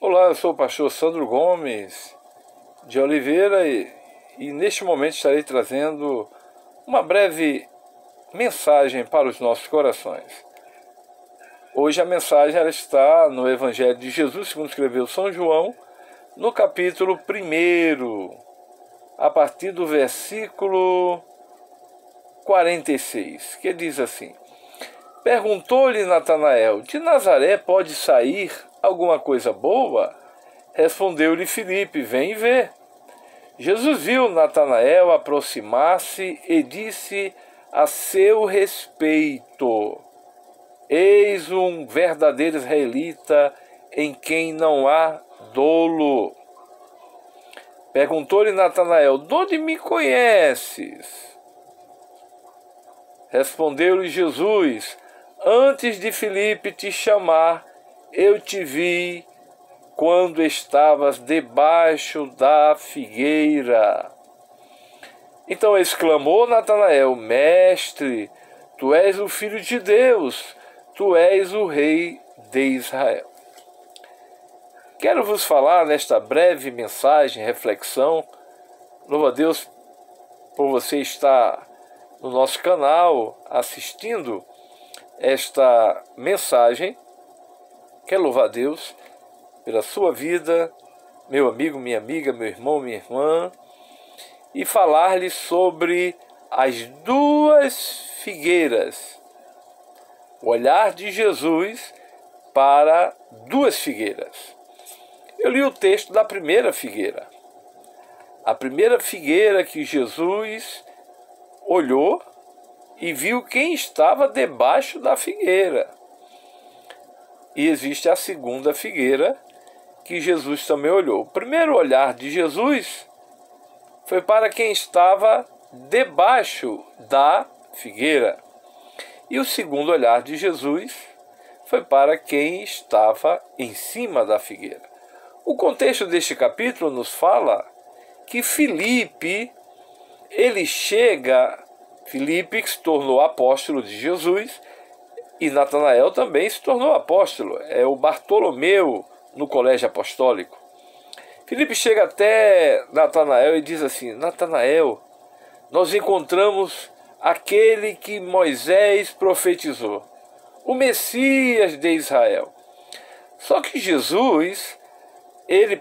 Olá, eu sou o pastor Sandro Gomes de Oliveira e neste momento estarei trazendo uma breve mensagem para os nossos corações. Hoje a mensagem ela está no Evangelho de Jesus, segundo escreveu São João, no capítulo 1, a partir do versículo 46, que diz assim: Perguntou-lhe Natanael: de Nazaré pode sair alguma coisa boa? Respondeu-lhe Filipe: vem e vê. Jesus viu Natanael aproximar-se e disse a seu respeito: Eis um verdadeiro israelita em quem não há dolo. Perguntou-lhe Natanael: de onde me conheces? Respondeu-lhe Jesus: antes de Filipe te chamar, eu te vi quando estavas debaixo da figueira. Então exclamou Natanael: Mestre, tu és o Filho de Deus, tu és o Rei de Israel. Quero vos falar nesta breve mensagem, reflexão. Louvo a Deus por você estar no nosso canal assistindo esta mensagem. Quero louvar a Deus pela sua vida, meu amigo, minha amiga, meu irmão, minha irmã, e falar-lhe sobre as duas figueiras. O olhar de Jesus para duas figueiras. Eu li o texto da primeira figueira. A primeira figueira que Jesus olhou e viu quem estava debaixo da figueira. E existe a segunda figueira que Jesus também olhou. O primeiro olhar de Jesus foi para quem estava debaixo da figueira. E o segundo olhar de Jesus foi para quem estava em cima da figueira. O contexto deste capítulo nos fala que Filipe que se tornou apóstolo de Jesus, e Natanael também se tornou apóstolo. É o Bartolomeu no colégio apostólico. Filipe chega até Natanael e diz assim: Natanael, nós encontramos aquele que Moisés profetizou, o Messias de Israel. Só que Jesus,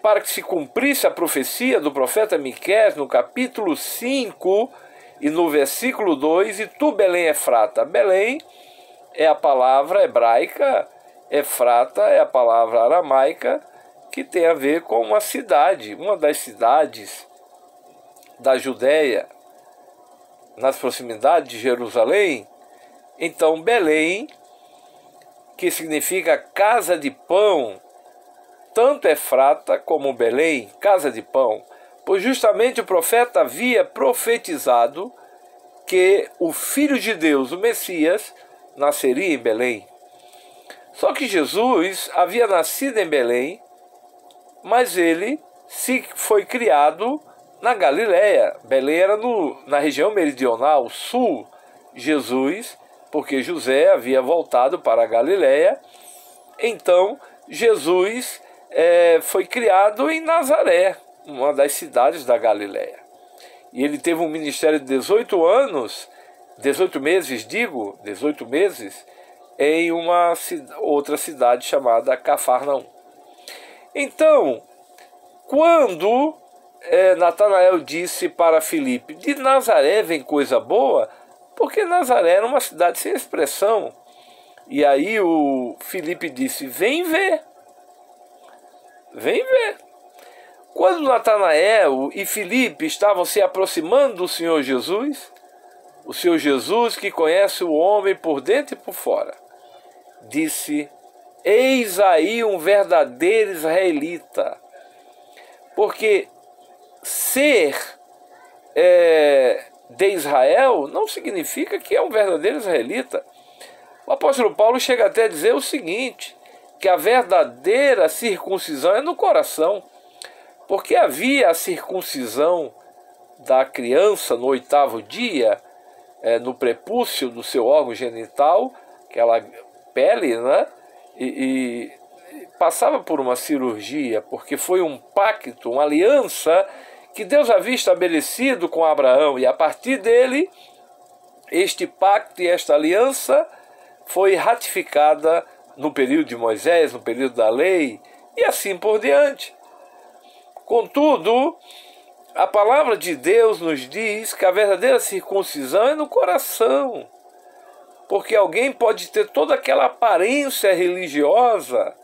para que se cumprisse a profecia do profeta Miqueias, no capítulo 5 e no versículo 2, e tu, Belém Efrata. Belém é a palavra hebraica, Efrata é a palavra aramaica, que tem a ver com uma cidade, uma das cidades da Judéia, nas proximidades de Jerusalém. Então, Belém, que significa casa de pão, tanto Efrata como Belém, casa de pão, pois justamente o profeta havia profetizado que o Filho de Deus, o Messias, nasceria em Belém. Só que Jesus havia nascido em Belém, mas ele foi criado na Galiléia. Belém era na região meridional, sul. Jesus, porque José havia voltado para a Galiléia, então Jesus foi criado em Nazaré, uma das cidades da Galiléia. E ele teve um ministério de 18 anos, 18 meses, em uma outra cidade chamada Cafarnaum. Então, quando Natanael disse para Filipe: de Nazaré vem coisa boa, porque Nazaré era uma cidade sem expressão. E aí o Filipe disse: vem ver. Vem ver. Quando Natanael e Filipe estavam se aproximando do Senhor Jesus, o Senhor Jesus, que conhece o homem por dentro e por fora, disse: eis aí um verdadeiro israelita. Porque ser de Israel não significa que é um verdadeiro israelita. O apóstolo Paulo chega até a dizer o seguinte, que a verdadeira circuncisão é no coração. Porque havia a circuncisão da criança no 8º dia, no prepúcio do seu órgão genital, aquela pele, né? passava por uma cirurgia, porque foi um pacto, uma aliança que Deus havia estabelecido com Abraão, e a partir dele, este pacto e esta aliança foi ratificada no período de Moisés, no período da lei, e assim por diante. Contudo, a palavra de Deus nos diz que a verdadeira circuncisão é no coração, porque alguém pode ter toda aquela aparência religiosa,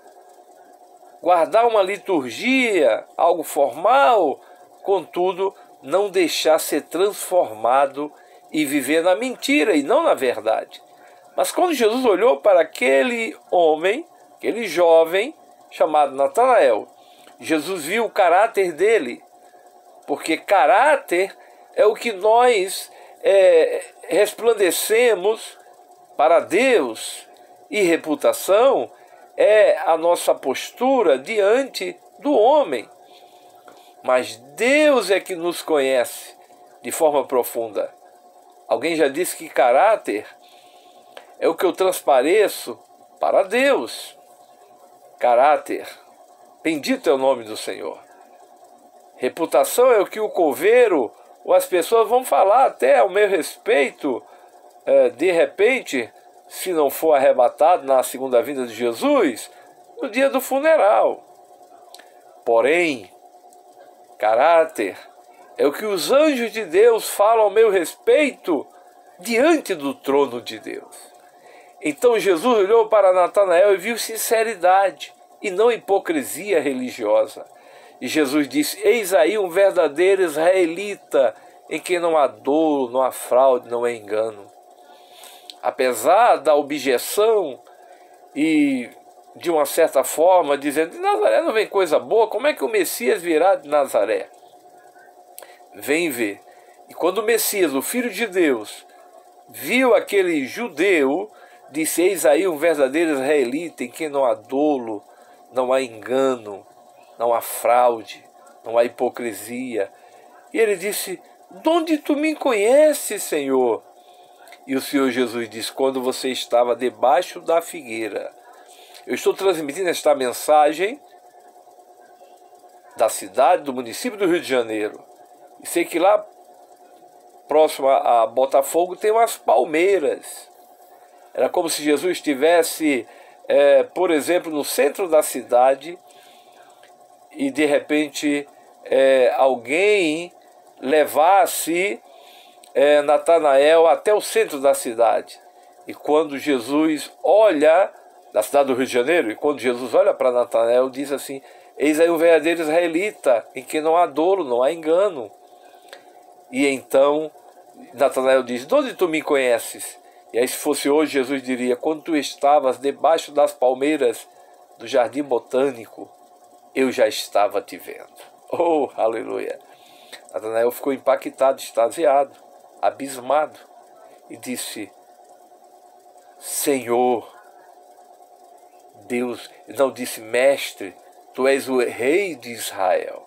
guardar uma liturgia, algo formal, contudo, não deixar ser transformado e viver na mentira e não na verdade. Mas quando Jesus olhou para aquele homem, aquele jovem chamado Natanael, Jesus viu o caráter dele, porque caráter é o que nós resplandecemos para Deus, e reputação é a nossa postura diante do homem. Mas Deus é que nos conhece de forma profunda. Alguém já disse que caráter é o que eu transpareço para Deus. Caráter, bendito é o nome do Senhor. Reputação é o que o coveiro ou as pessoas vão falar até ao meu respeito, de repente, se não for arrebatado na segunda vinda de Jesus, no dia do funeral. Porém, caráter é o que os anjos de Deus falam ao meu respeito diante do trono de Deus. Então Jesus olhou para Natanael e viu sinceridade e não hipocrisia religiosa. E Jesus disse: eis aí um verdadeiro israelita, em quem não há dolo, não há fraude, não há engano. Apesar da objeção e, de uma certa forma, dizendo: de Nazaré não vem coisa boa, como é que o Messias virá de Nazaré? Vem ver. E quando o Messias, o Filho de Deus, viu aquele judeu, disse: eis aí um verdadeiro israelita, em quem não há dolo, não há engano, não há fraude, não há hipocrisia. E ele disse: de onde tu me conheces, Senhor? E o Senhor Jesus disse: quando você estava debaixo da figueira. Eu estou transmitindo esta mensagem da cidade, do município do Rio de Janeiro. E sei que lá, próximo a Botafogo, tem umas palmeiras. Era como se Jesus estivesse, por exemplo, no centro da cidade, e de repente alguém levasse Natanael até o centro da cidade. E quando Jesus olha, da cidade do Rio de Janeiro, e quando Jesus olha para Natanael, diz assim: eis aí um verdadeiro israelita, em que não há dolo, não há engano. E então Natanael diz: de onde tu me conheces? E aí, se fosse hoje, Jesus diria: quando tu estavas debaixo das palmeiras do jardim botânico, eu já estava te vendo. Oh, aleluia! Natanael ficou impactado, extasiado, abismado, e disse: Senhor, Deus, não disse mestre, tu és o rei de Israel.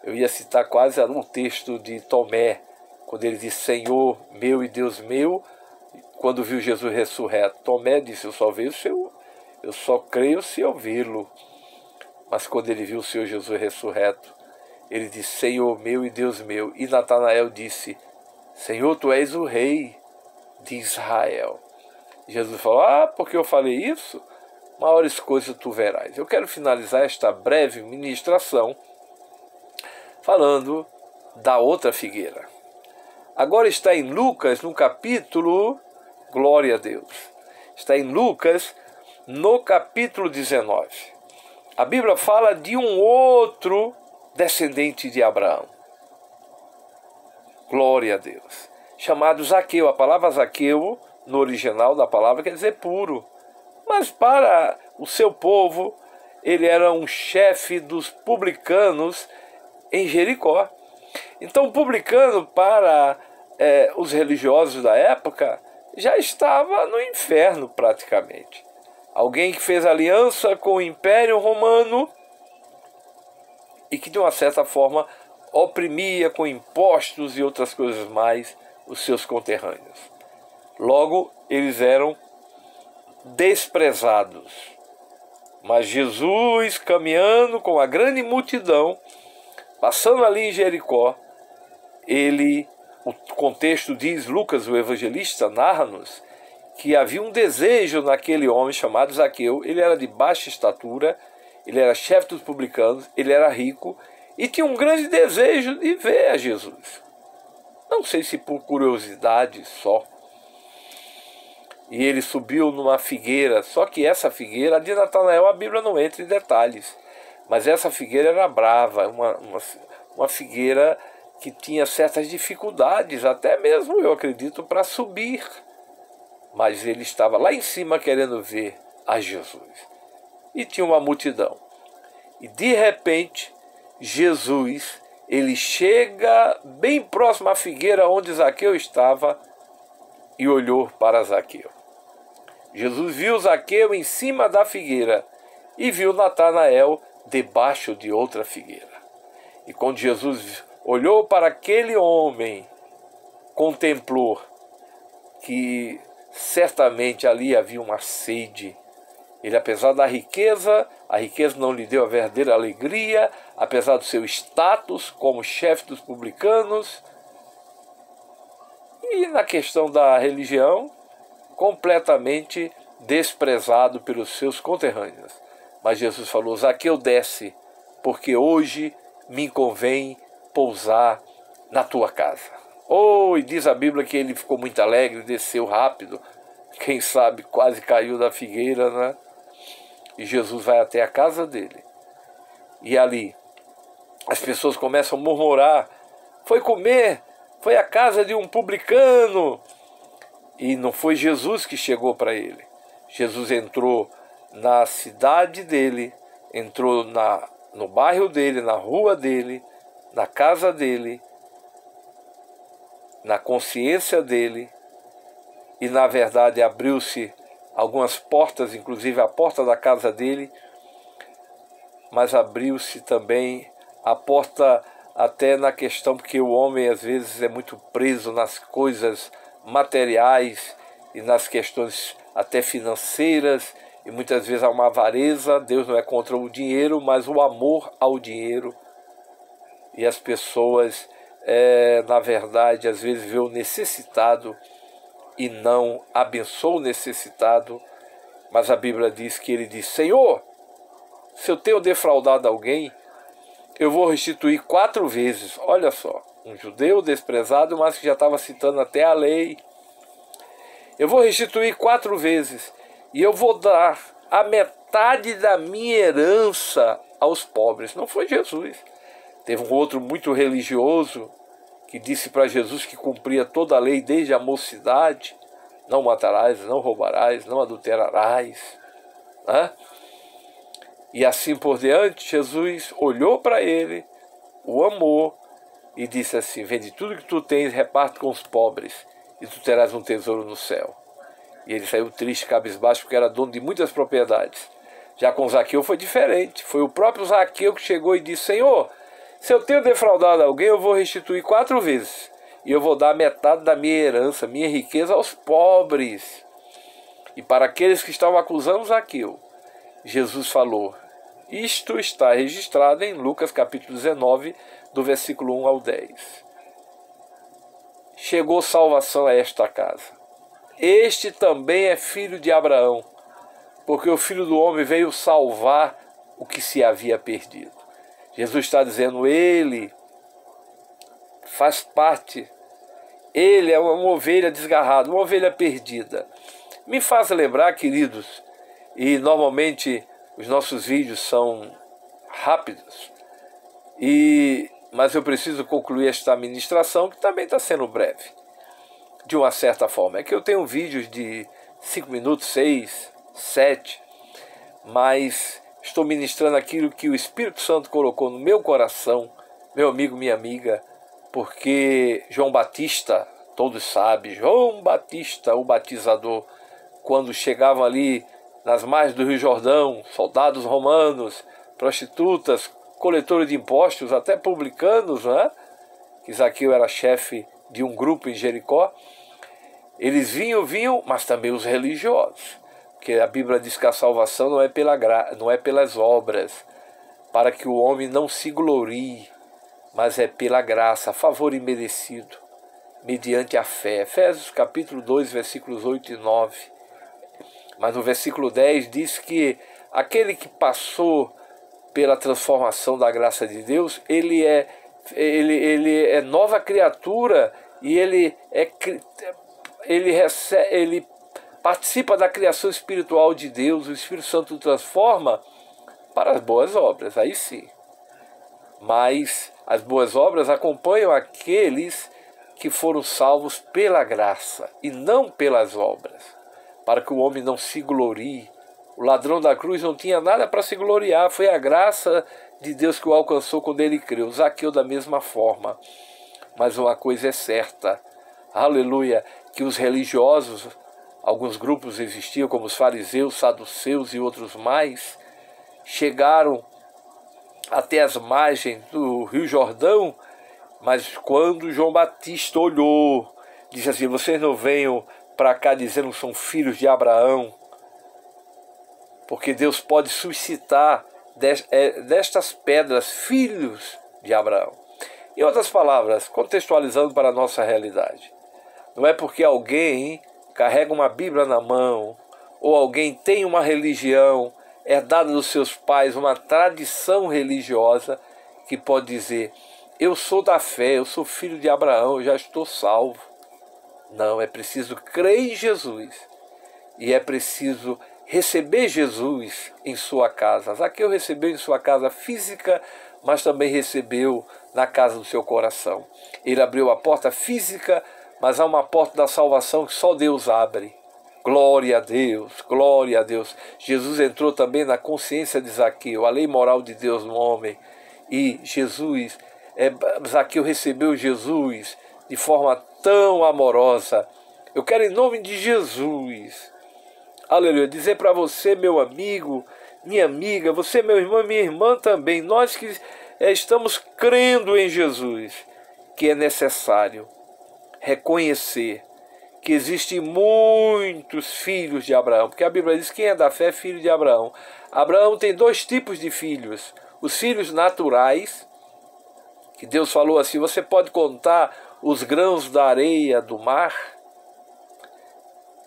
Eu ia citar quase um texto de Tomé, quando ele disse: Senhor meu e Deus meu, quando viu Jesus ressurreto. Tomé disse: eu só creio se eu vê-lo. Mas quando ele viu o Senhor Jesus ressurreto, ele disse: Senhor meu e Deus meu. E Natanael disse: Senhor, tu és o rei de Israel. Jesus falou: porque eu falei isso, maiores coisas tu verás. Eu quero finalizar esta breve ministração falando da outra figueira. Agora está em Lucas, no capítulo, glória a Deus, está em Lucas, no capítulo 19. A Bíblia fala de um outro descendente de Abraão. Glória a Deus. Chamado Zaqueu. A palavra Zaqueu, no original da palavra, quer dizer puro. Mas para o seu povo, ele era um chefe dos publicanos em Jericó. Então, publicano, para os religiosos da época, já estava no inferno praticamente. Alguém que fez aliança com o Império Romano e que, de uma certa forma, oprimia com impostos e outras coisas mais os seus conterrâneos. Logo, eles eram desprezados. Mas Jesus, caminhando com a grande multidão, passando ali em Jericó, o contexto diz, Lucas, o evangelista, narra-nos, que havia um desejo naquele homem chamado Zaqueu. Ele era de baixa estatura, ele era chefe dos publicanos, ele era rico e tinha um grande desejo de ver a Jesus. Não sei se por curiosidade só. E ele subiu numa figueira, só que essa figueira, a de Natanael, a Bíblia não entra em detalhes, mas essa figueira era brava, uma figueira que tinha certas dificuldades, até mesmo eu acredito, para subir. Mas ele estava lá em cima querendo ver a Jesus. E tinha uma multidão. E de repente, Jesus, ele chega bem próximo à figueira onde Zaqueu estava e olhou para Zaqueu. Jesus viu Zaqueu em cima da figueira e viu Natanael debaixo de outra figueira. E quando Jesus olhou para aquele homem, contemplou que certamente ali havia uma sede. Ele, apesar da riqueza, a riqueza não lhe deu a verdadeira alegria, apesar do seu status como chefe dos publicanos, e na questão da religião, completamente desprezado pelos seus conterrâneos. Mas Jesus falou: Zaqueu, desce, porque hoje me convém pousar na tua casa. E diz a Bíblia que ele ficou muito alegre, desceu rápido, quem sabe quase caiu da figueira, né? E Jesus vai até a casa dele. E ali, as pessoas começam a murmurar: foi comer, foi à casa de um publicano. E não foi Jesus que chegou para ele. Jesus entrou na cidade dele, entrou no bairro dele, na rua dele, na casa dele, na consciência dele, e na verdade abriu-se algumas portas, inclusive a porta da casa dele, mas abriu-se também a porta até na questão, porque o homem às vezes é muito preso nas coisas materiais e nas questões até financeiras, e muitas vezes há uma avareza. Deus não é contra o dinheiro, mas o amor ao dinheiro. E as pessoas, na verdade, às vezes vê o necessitado e não abençoa o necessitado. Mas a Bíblia diz que ele diz: Senhor, se eu tenho defraudado alguém, eu vou restituir 4 vezes. Olha só, um judeu desprezado, mas que já estava citando até a lei. Eu vou restituir 4 vezes e eu vou dar a metade da minha herança aos pobres. Não foi Jesus. Teve um outro muito religioso que disse para Jesus que cumpria toda a lei desde a mocidade: não matarás, não roubarás, não adulterarás, né? E assim por diante. Jesus olhou para ele, o amou e disse assim: vende tudo que tu tens, reparte com os pobres, e tu terás um tesouro no céu. E ele saiu triste, cabisbaixo, porque era dono de muitas propriedades. Já com Zaqueu foi diferente. Foi o próprio Zaqueu que chegou e disse: Senhor, se eu tenho defraudado alguém, eu vou restituir 4 vezes. E eu vou dar metade da minha herança, minha riqueza, aos pobres. E para aqueles que estavam acusando Zaqueu, Jesus falou: isto está registrado em Lucas capítulo 19, do versículo 1 ao 10. Chegou salvação a esta casa. Este também é filho de Abraão, porque o Filho do Homem veio salvar o que se havia perdido. Jesus está dizendo: ele faz parte, ele é uma ovelha desgarrada, uma ovelha perdida. Me faz lembrar, queridos, e normalmente os nossos vídeos são rápidos, mas eu preciso concluir esta ministração, que também está sendo breve, de uma certa forma. É que eu tenho vídeos de 5 minutos, 6, 7, mas estou ministrando aquilo que o Espírito Santo colocou no meu coração, meu amigo, minha amiga, porque João Batista, todos sabem, João Batista, o batizador, quando chegavam ali nas margens do Rio Jordão, soldados romanos, prostitutas, coletores de impostos, até publicanos, né? Que Zaqueu era chefe de um grupo em Jericó. Eles vinham, mas também os religiosos, Porque a Bíblia diz que a salvação não é pelas obras, para que o homem não se glorie, mas é pela graça, favor imerecido, mediante a fé. Efésios capítulo 2, versículos 8 e 9. Mas no versículo 10 diz que aquele que passou pela transformação da graça de Deus, ele é nova criatura e ele participa da criação espiritual de Deus. O Espírito Santo o transforma para as boas obras, aí sim. Mas as boas obras acompanham aqueles que foram salvos pela graça e não pelas obras, para que o homem não se glorie. O ladrão da cruz não tinha nada para se gloriar, foi a graça de Deus que o alcançou quando ele creu. Zaqueu da mesma forma. Mas uma coisa é certa, aleluia, que os religiosos, alguns grupos existiam, como os fariseus, saduceus e outros mais, chegaram até as margens do Rio Jordão, mas quando João Batista olhou, disse assim: vocês não venham para cá dizendo que são filhos de Abraão, porque Deus pode suscitar destas pedras filhos de Abraão. Em outras palavras, contextualizando para a nossa realidade, não é porque alguém carrega uma Bíblia na mão, ou alguém tem uma religião herdada dos seus pais, uma tradição religiosa, que pode dizer: eu sou da fé, eu sou filho de Abraão, eu já estou salvo. Não, é preciso crer em Jesus e é preciso receber Jesus em sua casa. Zaqueu recebeu em sua casa física, mas também recebeu na casa do seu coração. Ele abriu a porta física, mas há uma porta da salvação que só Deus abre. Glória a Deus, glória a Deus. Jesus entrou também na consciência de Zaqueu, a lei moral de Deus no homem. E Zaqueu recebeu Jesus de forma tão amorosa. Eu quero, em nome de Jesus, aleluia, dizer para você, meu amigo, minha amiga, você, meu irmão, minha irmã também, nós que estamos crendo em Jesus, que é necessário reconhecer que existem muitos filhos de Abraão, porque a Bíblia diz que quem é da fé é filho de Abraão. Abraão tem dois tipos de filhos: os filhos naturais, que Deus falou assim: você pode contar os grãos da areia do mar,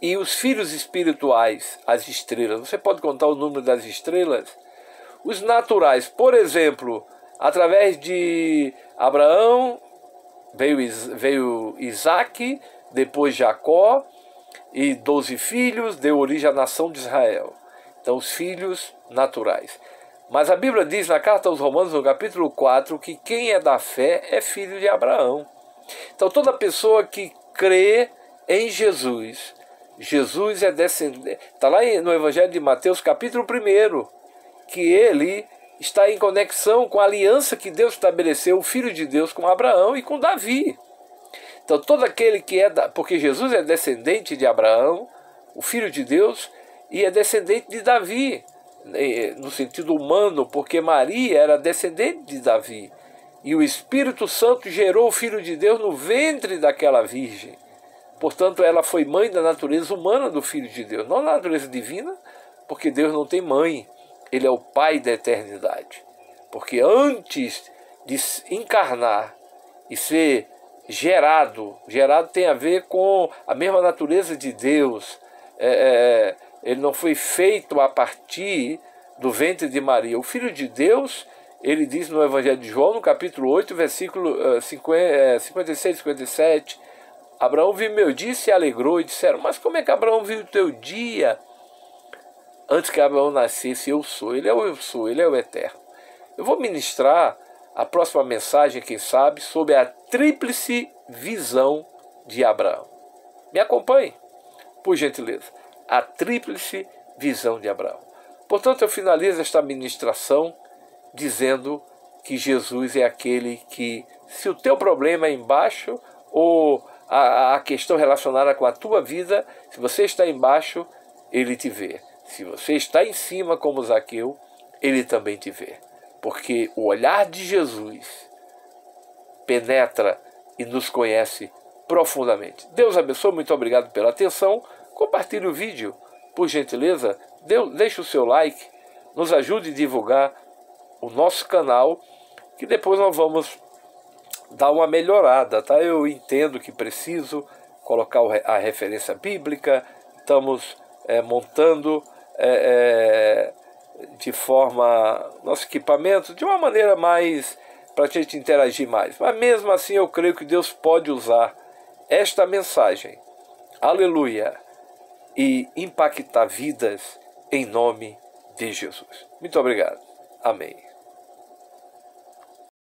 e os filhos espirituais, as estrelas. Você pode contar o número das estrelas? Os naturais, por exemplo, através de Abraão veio Isaac, depois Jacó, e 12 filhos, deu origem à nação de Israel. Então, os filhos naturais. Mas a Bíblia diz na carta aos Romanos, no capítulo 4, que quem é da fé é filho de Abraão. Então, toda pessoa que crê em Jesus, Jesus é descendente. Está lá no Evangelho de Mateus, capítulo 1, que ele está em conexão com a aliança que Deus estabeleceu, o Filho de Deus, com Abraão e com Davi. Então, todo aquele que porque Jesus é descendente de Abraão, o Filho de Deus, e é descendente de Davi, no sentido humano, porque Maria era descendente de Davi. E o Espírito Santo gerou o Filho de Deus no ventre daquela virgem. Portanto, ela foi mãe da natureza humana do Filho de Deus, não da natureza divina, porque Deus não tem mãe. Ele é o Pai da eternidade. Porque antes de encarnar e ser gerado tem a ver com a mesma natureza de Deus. Ele não foi feito a partir do ventre de Maria. O Filho de Deus, ele diz no Evangelho de João, no capítulo 8, versículo 56 e 57, Abraão viu meu dia e se alegrou, e disseram: mas como é que Abraão viu o teu dia? Antes que Abraão nascesse, eu sou. Ele é o eu sou, ele é o eterno. Eu vou ministrar a próxima mensagem, quem sabe, sobre a tríplice visão de Abraão. Me acompanhe, por gentileza. A tríplice visão de Abraão. Portanto, eu finalizo esta ministração dizendo que Jesus é aquele que, se o teu problema é embaixo, ou a questão relacionada com a tua vida, se você está embaixo, ele te vê. Se você está em cima, como Zaqueu, ele também te vê. Porque o olhar de Jesus penetra e nos conhece profundamente. Deus abençoe, muito obrigado pela atenção. Compartilhe o vídeo, por gentileza, deixe o seu like, nos ajude a divulgar o nosso canal, que depois nós vamos dar uma melhorada, tá? Eu entendo que preciso colocar a referência bíblica, estamos montando de forma nosso equipamento de uma maneira mais para a gente interagir mais. Mas mesmo assim eu creio que Deus pode usar esta mensagem, aleluia, e impactar vidas em nome de Jesus. Muito obrigado. Amém.